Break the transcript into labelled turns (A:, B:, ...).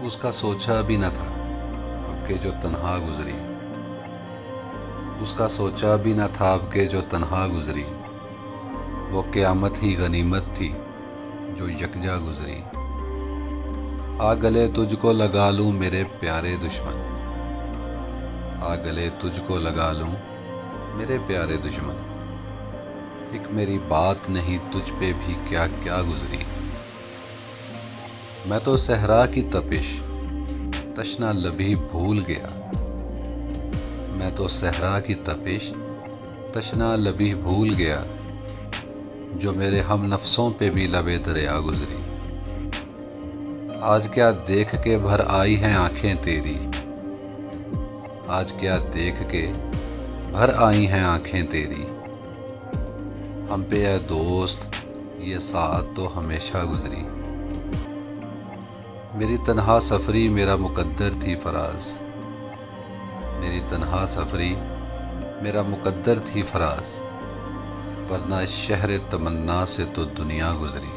A: اس کا سوچا بھی نہ تھا اب کہ جو تنہا گزری، اس کا سوچا بھی نہ تھا اب کہ جو تنہا گزری، وہ قیامت ہی غنیمت تھی جو یکجا گزری۔ آ گلے تجھ کو لگا لوں میرے پیارے دشمن، آ گلے تجھ کو لگا لوں میرے پیارے دشمن، ایک میری بات نہیں تجھ پہ بھی کیا کیا گزری۔ میں تو صحرا کی تپش تشنا لبھی بھول گیا، میں تو صحرا کی تپش تشنا لبھی بھول گیا، جو میرے ہم نفسوں پہ بھی لبِ دریا گزری۔ آج کیا دیکھ کے بھر آئی ہیں آنکھیں تیری، آج کیا دیکھ کے بھر آئی ہیں آنکھیں تیری، ہم پہ اے دوست یہ ساعت تو ہمیشہ گزری۔ میری تنہا سفری میرا مقدر تھی فراز، میری تنہا سفری میرا مقدر تھی فراز، ورنہ اس شہر تمنا سے تو دنیا گزری۔